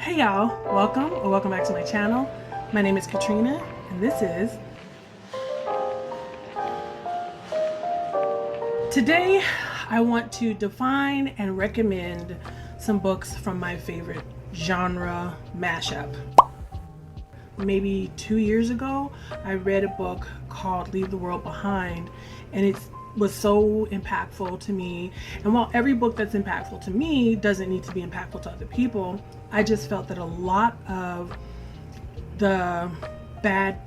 Hey y'all, welcome back to my channel. My name is Katrina and this is Today I want to define and recommend some books from my favorite genre mashup. Maybe 2 years ago I read a book called Leave the World Behind, and it was so impactful to me. And while every book that's impactful to me doesn't need to be impactful to other people, I just felt that a lot of the bad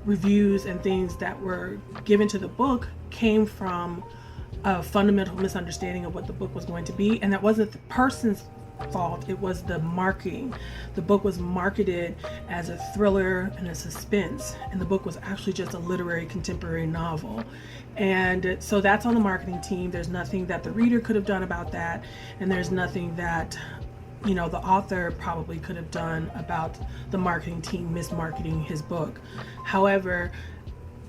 reviews and things that were given to the book came from a fundamental misunderstanding of what the book was going to be, and that wasn't the person's fault, it was the marketing. The book was marketed as a thriller and a suspense, and the book was actually just a literary contemporary novel. And so that's on the marketing team. There's nothing that the reader could have done about that, and there's nothing that, you know, the author probably could have done about the marketing team mismarketing his book. However,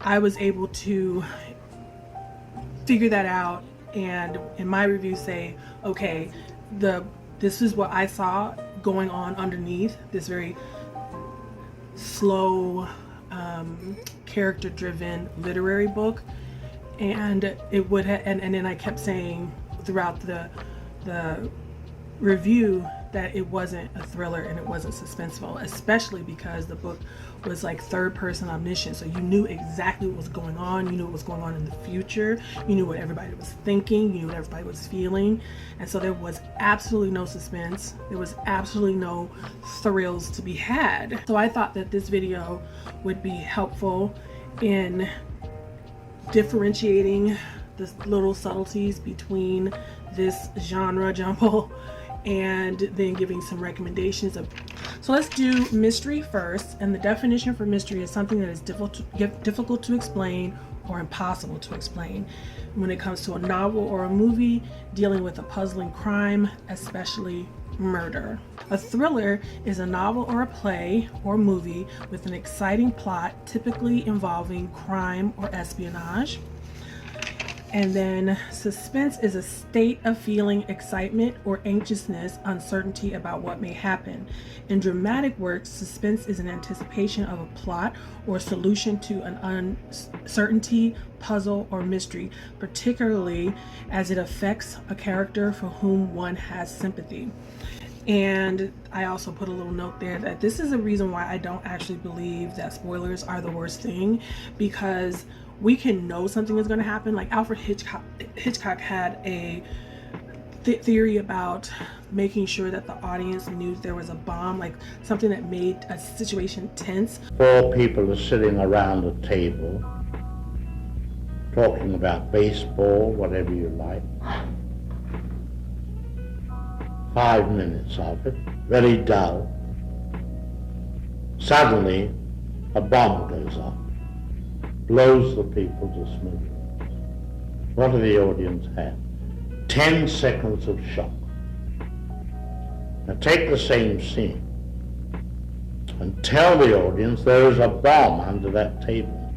I was able to figure that out and in my review say, okay, this is what I saw going on underneath this very slow, character-driven literary book. And it would and then I kept saying throughout the review that it wasn't a thriller and it wasn't suspenseful, especially because the book was like third-person omniscient, so you knew exactly what was going on. You knew what was going on in the future. You knew what everybody was thinking. You knew what everybody was feeling. And so there was absolutely no suspense. There was absolutely no thrills to be had. So I thought that this video would be helpful in differentiating the little subtleties between this genre jumble and then giving some recommendations of. So let's do mystery first, and the definition for mystery is something that is difficult to explain or impossible to explain. When it comes to a novel or a movie dealing with a puzzling crime, especially murder. A thriller is a novel or a play or movie with an exciting plot, typically involving crime or espionage. And then suspense is a state of feeling excitement or anxiousness, uncertainty about what may happen. In dramatic works, suspense is an anticipation of a plot or solution to an uncertainty, puzzle, or mystery, particularly as it affects a character for whom one has sympathy. And I also put a little note there that this is a reason why I don't actually believe that spoilers are the worst thing, because we can know something is going to happen. Like Alfred Hitchcock had a theory about making sure that the audience knew there was a bomb, like something that made a situation tense. 4 people are sitting around a table talking about baseball, whatever you like. 5 minutes of it, very dull. Suddenly, a bomb goes off, blows the people to smithereens. What do the audience have? 10 seconds of shock. Now take the same scene and tell the audience there is a bomb under that table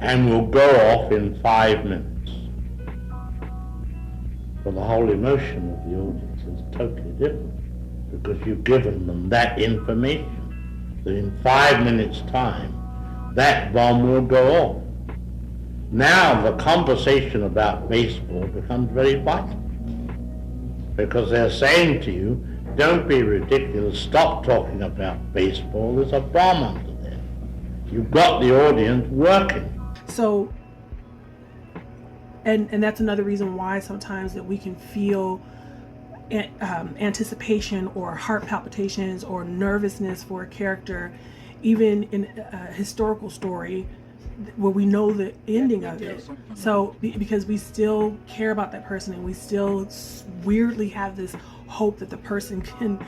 and will go off in 5 minutes. Well, the whole emotion of the audience is totally different, because you've given them that information, that in 5 minutes' time, that bomb will go off. Now the conversation about baseball becomes very vital, because they're saying to you, don't be ridiculous, stop talking about baseball, there's a bomb under there. You've got the audience working. So, and that's another reason why sometimes that we can feel anticipation or heart palpitations or nervousness for a character, even in a historical story where we know the ending of it. So because we still care about that person, and we still weirdly have this hope that the person can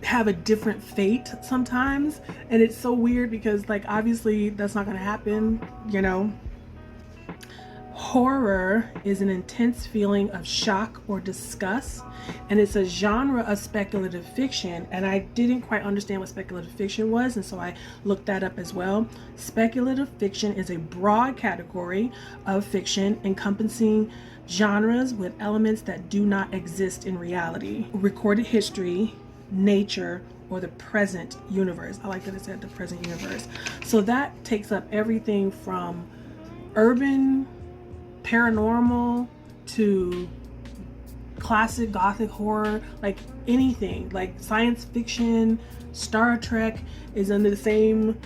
have a different fate sometimes. And it's so weird because, like, obviously that's not going to happen, you know. Horror is an intense feeling of shock or disgust, and it's a genre of speculative fiction. And I didn't quite understand what speculative fiction was, and so I looked that up as well. Speculative fiction is a broad category of fiction encompassing genres with elements that do not exist in reality. Recorded history nature or the present universe. I like that it said the present universe. So that takes up everything from urban paranormal to classic gothic horror, like anything, like science fiction. Star Trek is under the same,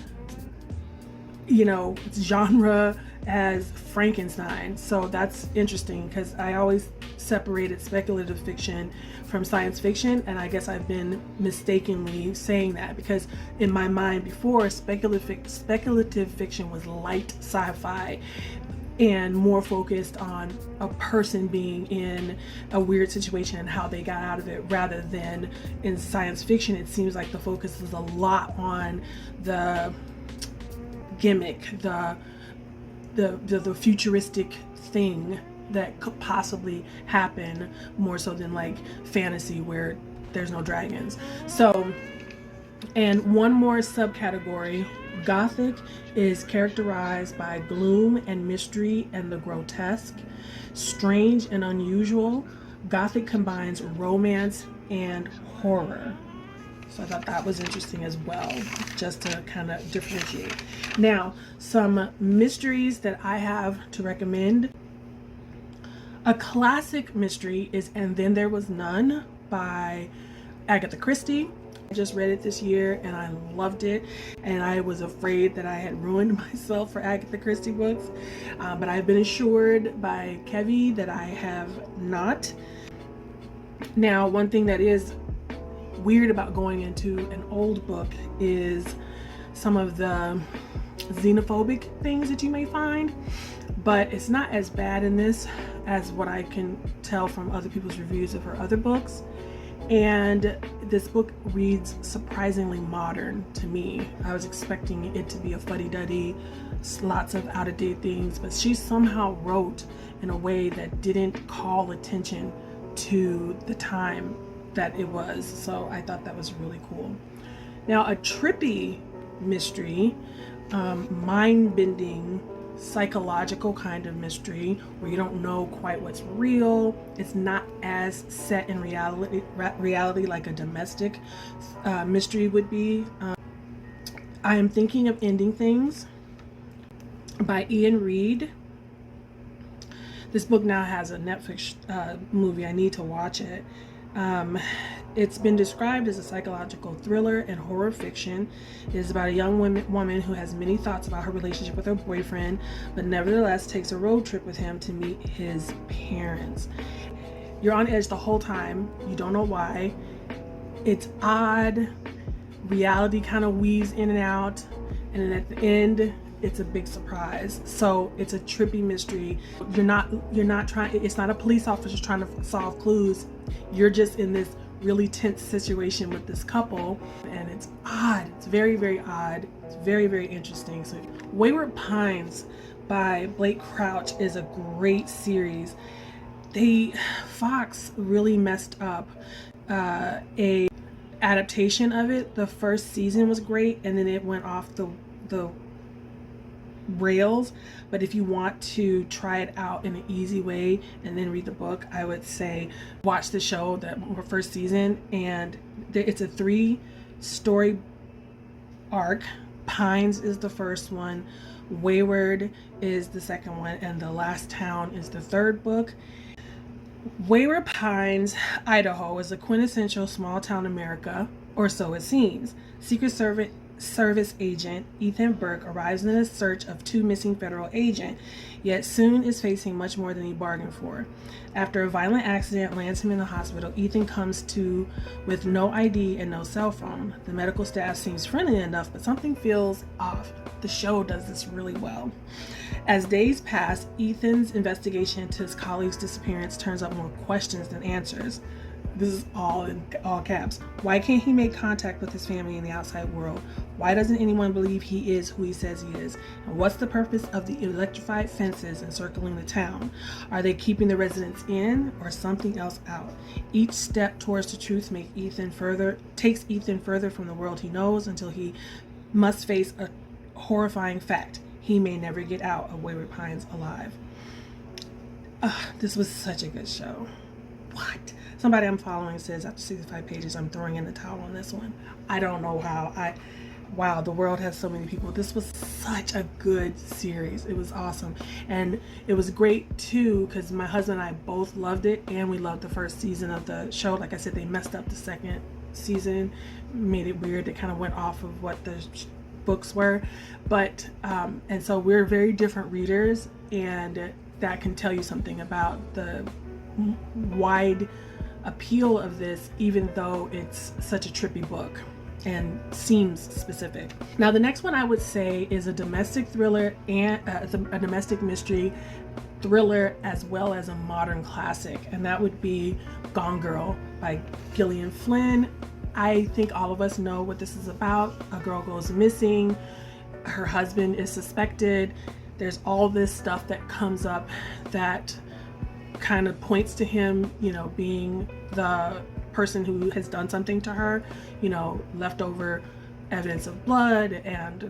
you know, genre as Frankenstein. So that's interesting because I always separated speculative fiction from science fiction, and I guess I've been mistakenly saying that because in my mind before, speculative fiction was light sci-fi and more focused on a person being in a weird situation and how they got out of it, rather than in science fiction it seems like the focus is a lot on the gimmick, the futuristic thing that could possibly happen, more so than like fantasy where there's no dragons. So, and one more subcategory, Gothic is characterized by gloom and mystery and the grotesque. Strange and unusual, Gothic combines romance and horror. So I thought that was interesting as well, just to kind of differentiate. Now, some mysteries that I have to recommend. A classic mystery is And Then There Was None by Agatha Christie. I just read it this year and I loved it, and I was afraid that I had ruined myself for Agatha Christie books, but I've been assured by Kevvie that I have not. Now, one thing that is weird about going into an old book is some of the xenophobic things that you may find, but it's not as bad in this as what I can tell from other people's reviews of her other books. And this book reads surprisingly modern to me. I was expecting it to be a fuddy-duddy, lots of out-of-date things, but she somehow wrote in a way that didn't call attention to the time that it was. So I thought that was really cool. Now, a trippy mystery, mind-bending, psychological kind of mystery where you don't know quite what's real. It's not as set in reality like a domestic mystery would be. I Am Thinking of Ending Things by Ian Reid. This book now has a Netflix movie. I need to watch it. It's been described as a psychological thriller and horror fiction. It is about a young woman who has many thoughts about her relationship with her boyfriend, but nevertheless takes a road trip with him to meet his parents. You're on edge the whole time. You don't know why. It's odd. Reality kind of weaves in and out, and then at the end, it's a big surprise. So it's a trippy mystery. You're not trying. It's not a police officer trying to solve clues. You're just in this really tense situation with this couple, and it's odd. It's very, very odd. It's very, very interesting. So Wayward Pines by Blake Crouch is a great series. Fox really messed up a adaptation of it. The first season was great, and then it went off the rails. But if you want to try it out in an easy way and then read the book, I would say watch the show, that first season, and it's a 3-story arc. Pines is the first one, Wayward is the second one, and The Last Town is the third book. Wayward Pines, Idaho is a quintessential small town America, or so it seems. Secret Service agent Ethan Burke arrives in a search of 2 missing federal agents, yet soon is facing much more than he bargained for. After a violent accident lands him in the hospital, Ethan comes to with no ID and no cell phone. The medical staff seems friendly enough, but something feels off. The show does this really well. As days pass, Ethan's investigation into his colleague's disappearance turns up more questions than answers. This is all in all caps. Why can't he make contact with his family in the outside world? Why doesn't anyone believe he is who he says he is? And what's the purpose of the electrified fences encircling the town? Are they keeping the residents in or something else out? Each step towards the truth takes Ethan further from the world he knows, until he must face a horrifying fact. He may never get out of Wayward Pines alive. This was such a good show. What? somebody I'm following says after 65 pages, I'm throwing in the towel on this one. I don't know how. Wow, the world has so many people. This was such a good series. It was awesome. And it was great too, because my husband and I both loved it, and we loved the first season of the show. Like I said, they messed up the second season, made it weird. They kind of went off of what the books were. But, and so we're very different readers, and that can tell you something about the wide appeal of this, even though it's such a trippy book and seems specific. Now the next one I would say is a domestic thriller and a domestic mystery thriller, as well as a modern classic, and that would be Gone Girl by Gillian Flynn. I think all of us know what this is about. A girl goes missing, her husband is suspected, there's all this stuff that comes up that kind of points to him, you know, being the person who has done something to her, you know, leftover evidence of blood and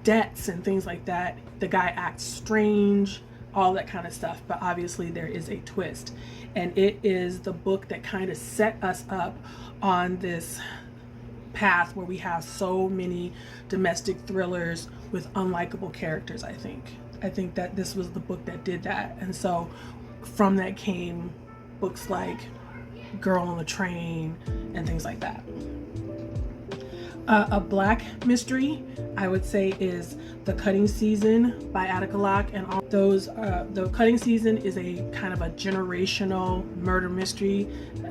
debts and things like that. The guy acts strange, all that kind of stuff, but obviously there is a twist, and it is the book that kind of set us up on this path where we have so many domestic thrillers with unlikable characters. I think that this was the book that did that, and so from that came books like Girl on the Train and things like that. A black mystery I would say is The Cutting Season by Attica Locke, and all those The Cutting Season is a kind of a generational murder mystery.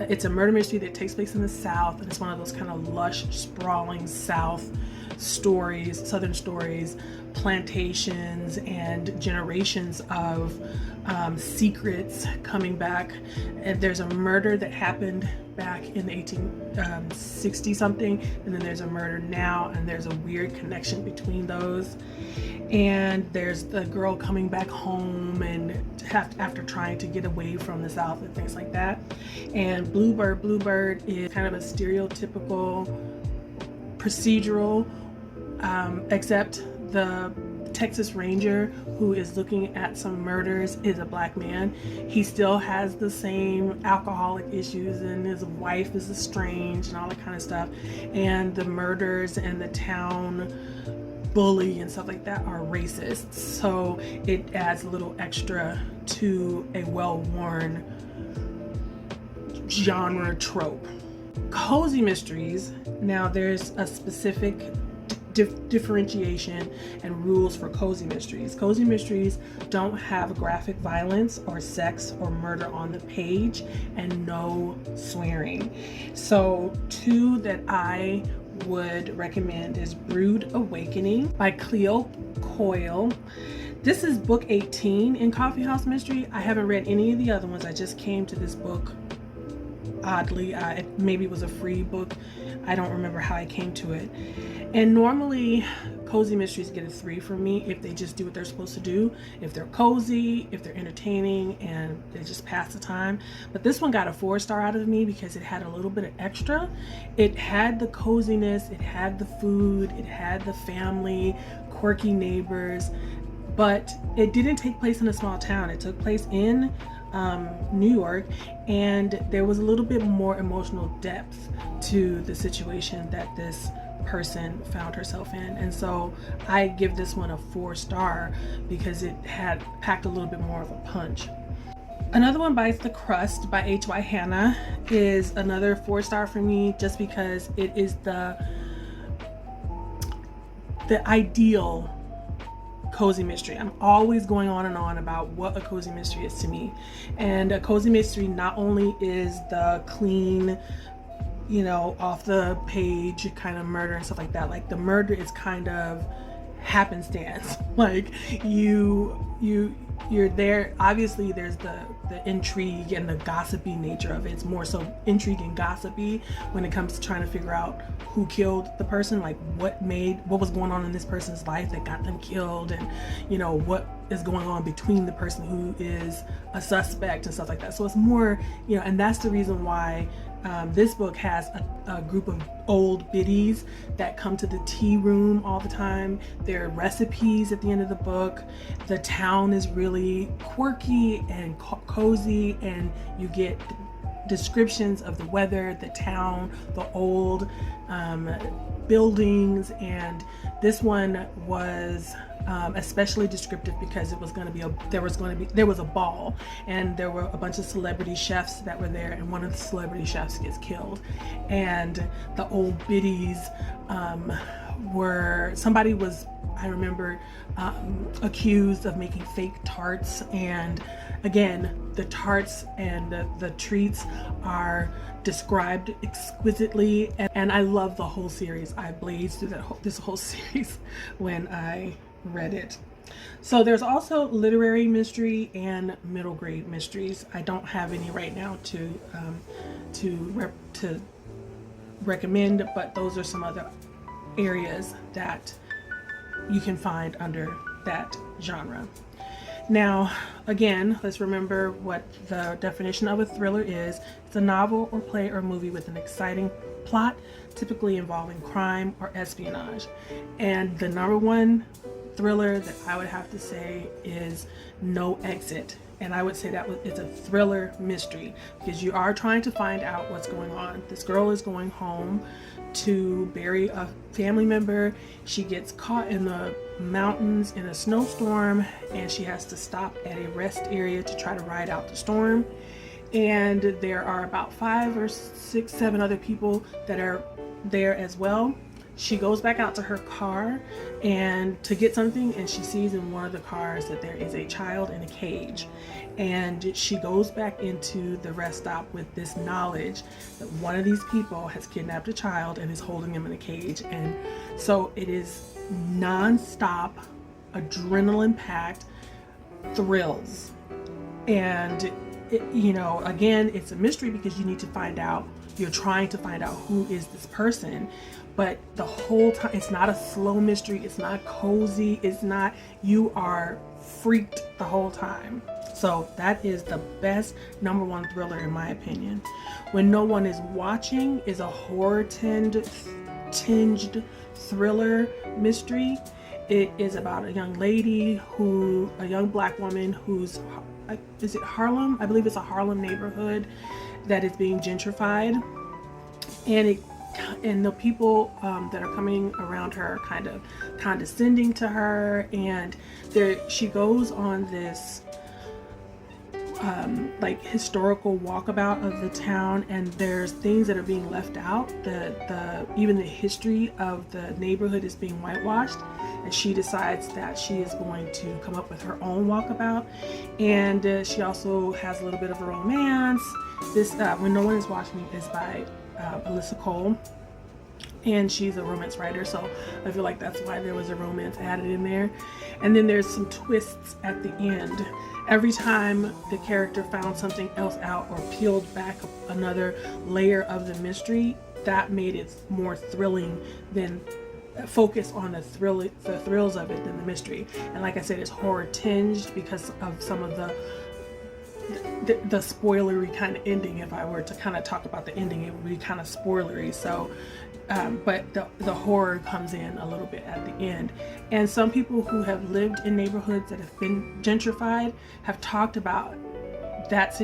It's a murder mystery that takes place in the South, and it's one of those kind of lush, sprawling South stories, Southern stories, plantations and generations of secrets coming back. And there's a murder that happened back in the 1860 something, and then there's a murder now, and there's a weird connection between those. And there's the girl coming back home and after trying to get away from the South and things like that. And Bluebird is kind of a stereotypical procedural, except the Texas Ranger who is looking at some murders is a black man. He still has the same alcoholic issues, and his wife is estranged and all that kind of stuff. And the murders and the town bully and stuff like that are racist. So it adds a little extra to a well-worn genre trope. Cozy mysteries, now there's a specific differentiation and rules for cozy mysteries. Cozy mysteries don't have graphic violence or sex or murder on the page, and no swearing. So two that I would recommend is Brood Awakening by Cleo Coyle. This is book 18 in Coffee House Mystery. I haven't read any of the other ones. I just came to this book oddly. Maybe it was a free book. I don't remember how I came to it. And normally cozy mysteries get a 3 from me if they just do what they're supposed to do, if they're cozy, if they're entertaining, and they just pass the time. But this one got a 4-star out of me because it had a little bit of extra. It had the coziness, it had the food, it had the family, quirky neighbors, but it didn't take place in a small town. It took place in New York, and there was a little bit more emotional depth to the situation that this person found herself in, and so I give this one a 4-star because it had packed a little bit more of a punch. Another one, Bites the Crust by H.Y. Hannah, is another 4-star for me just because it is the ideal cozy mystery. I'm always going on and on about what a cozy mystery is to me, and a cozy mystery not only is the clean, you know, off the page kind of murder and stuff like that. Like the murder is kind of happenstance. Like you're there. Obviously there's the intrigue and the gossipy nature of it. It's more so intrigue and gossipy when it comes to trying to figure out who killed the person, like what was going on in this person's life that got them killed, and you know what is going on between the person who is a suspect and stuff like that. So it's more, you know, and that's the reason why this book has a group of old biddies that come to the tea room all the time. There are recipes at the end of the book. The town is really quirky and cozy, and you get descriptions of the weather, the town, the old buildings, and this one was especially descriptive because it was going to be there was a ball, and there were a bunch of celebrity chefs that were there, and one of the celebrity chefs gets killed, and the old biddies somebody was, I remember, accused of making fake tarts, and again, the tarts and the treats are described exquisitely, and I love the whole series. I blazed through this whole series when I read it. So there's also literary mystery and middle grade mysteries. I don't have any right now to recommend, but those are some other areas that you can find under that genre. Now, again, let's remember what the definition of a thriller is. It's a novel or play or movie with an exciting plot, typically involving crime or espionage. And the number one thriller that I would have to say is No Exit. And I would say that it's a thriller mystery because you are trying to find out what's going on. This girl is going home to bury a family member. She gets caught in the mountains in a snowstorm, and she has to stop at a rest area to try to ride out the storm. And there are about 5 or 6, 7 other people that are there as well. She goes back out to her car and to get something, and she sees in one of the cars that there is a child in a cage, and she goes back into the rest stop with this knowledge that one of these people has kidnapped a child and is holding him in a cage. And so it is non-stop, adrenaline packed thrills, and again, it's a mystery because you need to find out, you're trying to find out who is this person. But the whole time, it's not a slow mystery, it's not cozy, you are freaked the whole time. So that is the best number one thriller in my opinion. When No One Is Watching is a horror tinged thriller mystery. It is about a young black woman who's, is it Harlem? I believe it's a Harlem neighborhood that is being gentrified. And the people that are coming around her are kind of condescending to her, and she goes on this historical walkabout of the town, and there's things that are being left out. Even the history of the neighborhood is being whitewashed, and she decides that she is going to come up with her own walkabout. And she also has a little bit of a romance. This When No One Is Watching is by Alyssa Cole, and she's a romance writer, so I feel like that's why there was a romance added in there. And then there's some twists at the end. Every time the character found something else out or peeled back another layer of the mystery, that made it more thrilling than focus on the thrills of it than the mystery. And like I said, it's horror tinged because of some of the spoilery kind of ending. If I were to kind of talk about the ending, it would be kind of spoilery. So but the horror comes in a little bit at the end. And some people who have lived in neighborhoods that have been gentrified have talked about that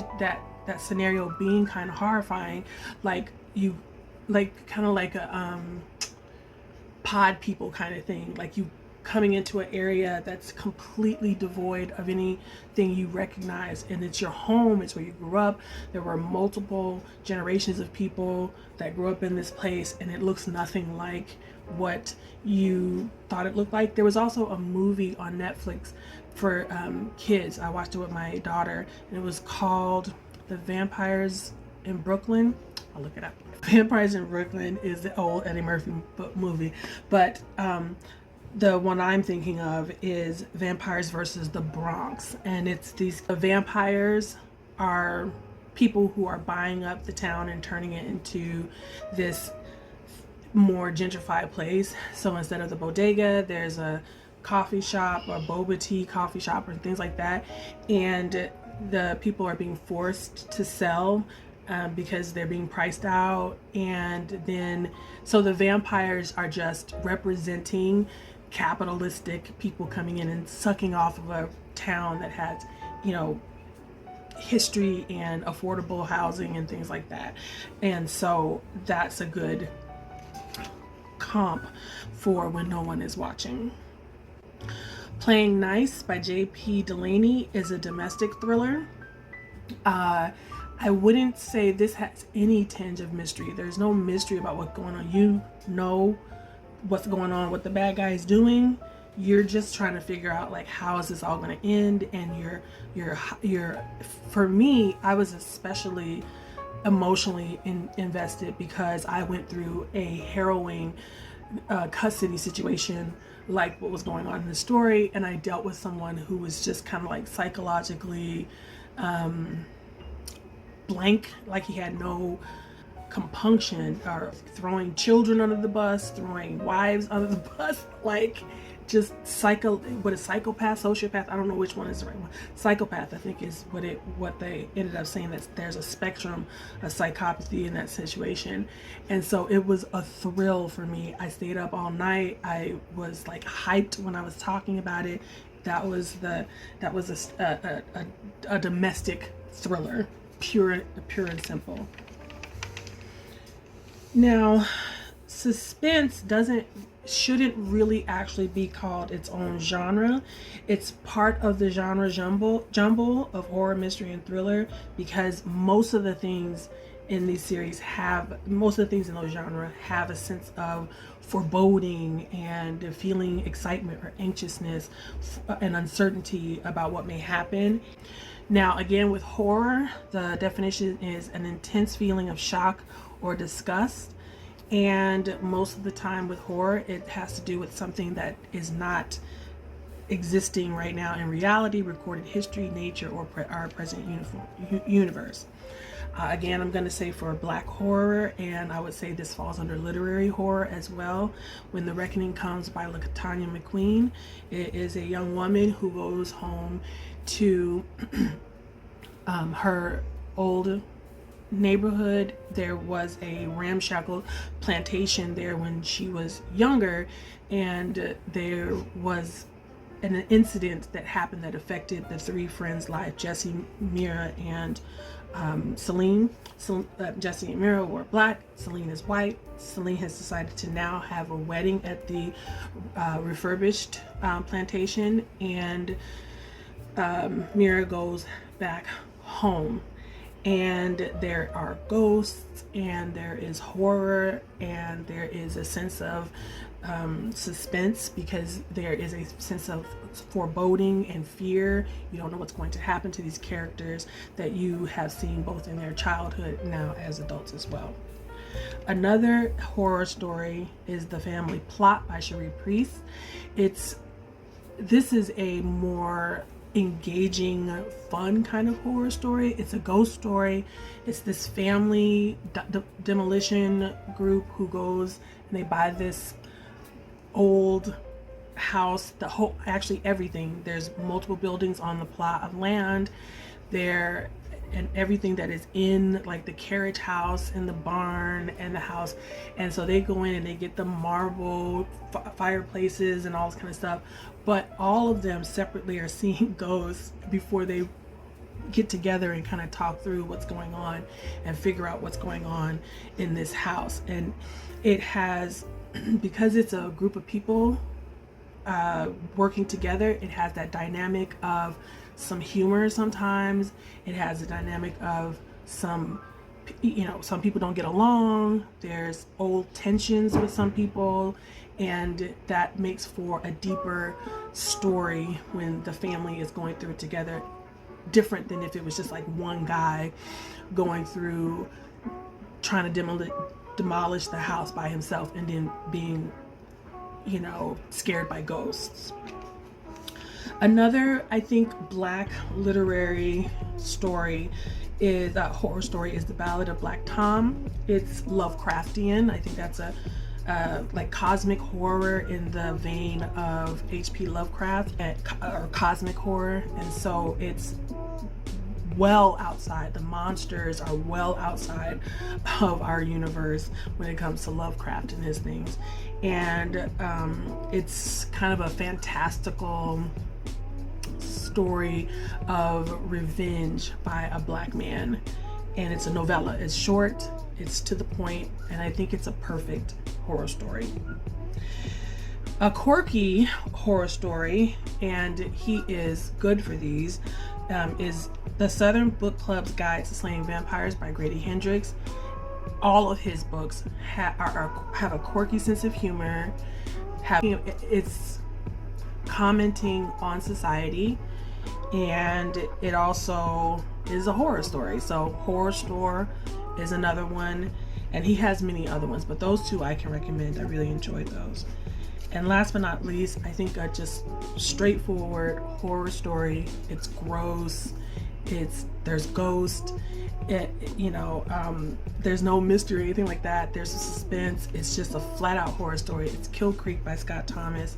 scenario being kind of horrifying, like kind of like a pod people kind of thing, like you coming into an area that's completely devoid of anything you recognize, and it's your home, it's where you grew up. There were multiple generations of people that grew up in this place, and it looks nothing like what you thought it looked like. There was also a movie on Netflix for kids. I watched it with my daughter, and it was called The Vampires in Brooklyn. I'll look it up. Vampires in Brooklyn is the old Eddie Murphy movie, but the one I'm thinking of is Vampires versus the Bronx, and it's these vampires are people who are buying up the town and turning it into this more gentrified place. So instead of the bodega, there's a coffee shop or boba tea coffee shop or things like that, and the people are being forced to sell because they're being priced out. And then so the vampires are just representing capitalistic people coming in and sucking off of a town that has, history and affordable housing and things like that. And so that's a good comp for when no one is watching. Playing Nice by J.P. Delaney is a domestic thriller. I wouldn't say this has any tinge of mystery. There's no mystery about what's going on. You know what's going on, what the bad guy is doing. You're just trying to figure out like, how is this all going to end? And you're for me, I was especially emotionally invested because I went through a harrowing custody situation like what was going on in the story, and I dealt with someone who was just kind of like psychologically blank, like he had no compunction, or throwing children under the bus, throwing wives under the bus, like just what a psychopath, sociopath, I don't know which one is the right one. Psychopath, I think, is what they ended up saying, that there's a spectrum of psychopathy in that situation. And so it was a thrill for me. I stayed up all night. I was like hyped when I was talking about it. That was a domestic thriller, pure and simple. Now, suspense shouldn't really actually be called its own genre. It's part of the genre jumble of horror, mystery, and thriller, because most of the things in these series most of the things in those genres have a sense of foreboding and feeling excitement or anxiousness and uncertainty about what may happen. Now, again, with horror, the definition is an intense feeling of shock or disgust. And most of the time with horror, it has to do with something that is not existing right now in reality, recorded history, nature, or our present universe. Again, I'm going to say for Black horror, and I would say this falls under literary horror as well. When the Reckoning Comes by LaTanya McQueen, it is a young woman who goes home to her old neighborhood. There was a ramshackle plantation there when she was younger, and there was an incident that happened that affected the three friends' life: Jesse, Mira, and Celine. Jesse and Mira were Black, Celine is white. Celine has decided to now have a wedding at the refurbished plantation, and Mira goes back home. And there are ghosts, and there is horror, and there is a sense of suspense, because there is a sense of foreboding and fear. You don't know what's going to happen to these characters that you have seen both in their childhood, now as adults as well. Another horror story is The Family Plot by Cherie Priest. This is a more engaging, fun kind of horror story. It's a ghost story. It's this family demolition group who goes and they buy this old house, actually everything. There's multiple buildings on the plot of land there, and everything that is in, like the carriage house and the barn and the house. And so they go in and they get the marble fireplaces and all this kind of stuff, but all of them separately are seeing ghosts before they get together and kind of talk through what's going on and figure out what's going on in this house. And it has, because it's a group of people working together, it has that dynamic of some humor sometimes. It has a dynamic of some people don't get along. There's old tensions with some people, and that makes for a deeper story when the family is going through it together, different than if it was just like one guy going through trying to demolish the house by himself and then being scared by ghosts. Another, I think, Black literary story is horror story is The Ballad of Black Tom. It's Lovecraftian. I think that's a like cosmic horror in the vein of H.P. Lovecraft, or cosmic horror. And so it's well outside, the monsters are well outside of our universe when it comes to Lovecraft and his things. And it's kind of a fantastical story of revenge by a black man. And it's a novella. It's short, it's to the point, and I think it's a perfect horror story. A quirky horror story, and he is good for these, is The Southern Book Club's Guide to Slaying Vampires by Grady Hendrix. All of his books have a quirky sense of humor. It's commenting on society, and it also is a horror story. So Horror Store is another one, and he has many other ones, but those two I can recommend. I really enjoyed those. And last but not least, I think a just straightforward horror story. It's gross. There's ghosts. There's no mystery or anything like that. There's a suspense. It's just a flat out horror story. It's Kill Creek by Scott Thomas.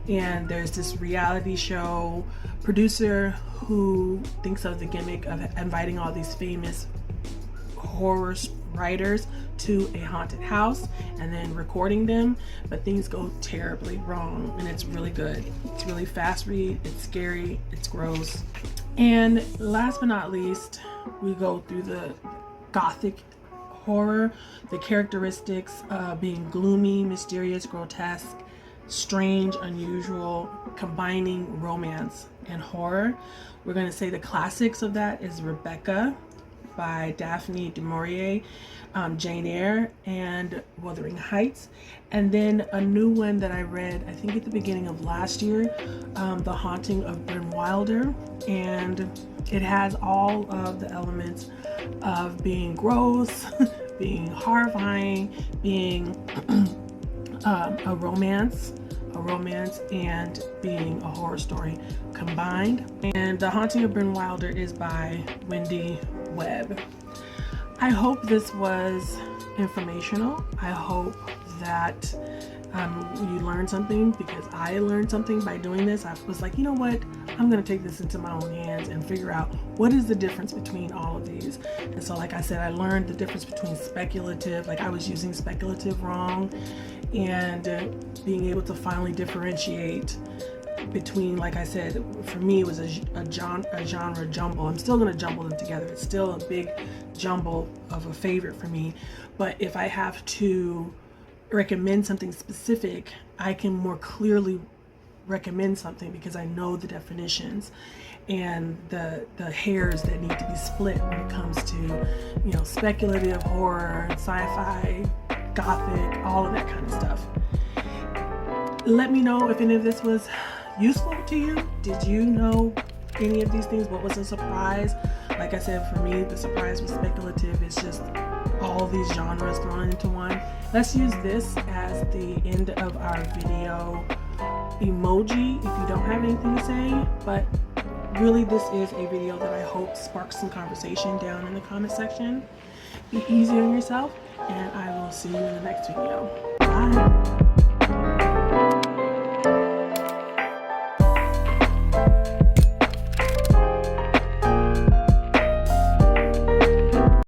And there's this reality show producer who thinks of the gimmick of inviting all these famous horror writers to a haunted house and then recording them, but things go terribly wrong, and it's really good. It's really fast read, it's scary, it's gross. And last but not least, we go through the gothic horror, the characteristics being gloomy, mysterious, grotesque, strange, unusual, combining romance and horror. We're going to say the classics of that is Rebecca by Daphne du Maurier, Jane Eyre, and Wuthering Heights. And then a new one that I read, I think at the beginning of last year, The Haunting of BRYNN Wilder. And it has all of the elements of being gross, being horrifying, being a romance, and being a horror story combined. And The Haunting of BRYNN Wilder is by Wendy Webb. I hope this was informational. I hope that you learned something, because I learned something by doing this. I was like, you know what? I'm going to take this into my own hands and figure out what is the difference between all of these. And so, like I said, I learned the difference between speculative, like I was using speculative wrong, and being able to finally differentiate between, like I said, for me it was a genre jumble. I'm still going to jumble them together. It's still a big jumble of a favorite for me. But if I have to recommend something specific, I can more clearly recommend something because I know the definitions and the hairs that need to be split when it comes to, speculative horror, sci-fi, gothic, all of that kind of stuff. Let me know if any of this was useful to you. Did you know any of these things? What was a surprise? Like I said, for me, the surprise was speculative. It's just all these genres thrown into one. Let's use this as the end of our video emoji if you don't have anything to say. But really, this is a video that I hope sparks some conversation down in the comment section. Be easy on yourself, and I will see you in the next video. Bye.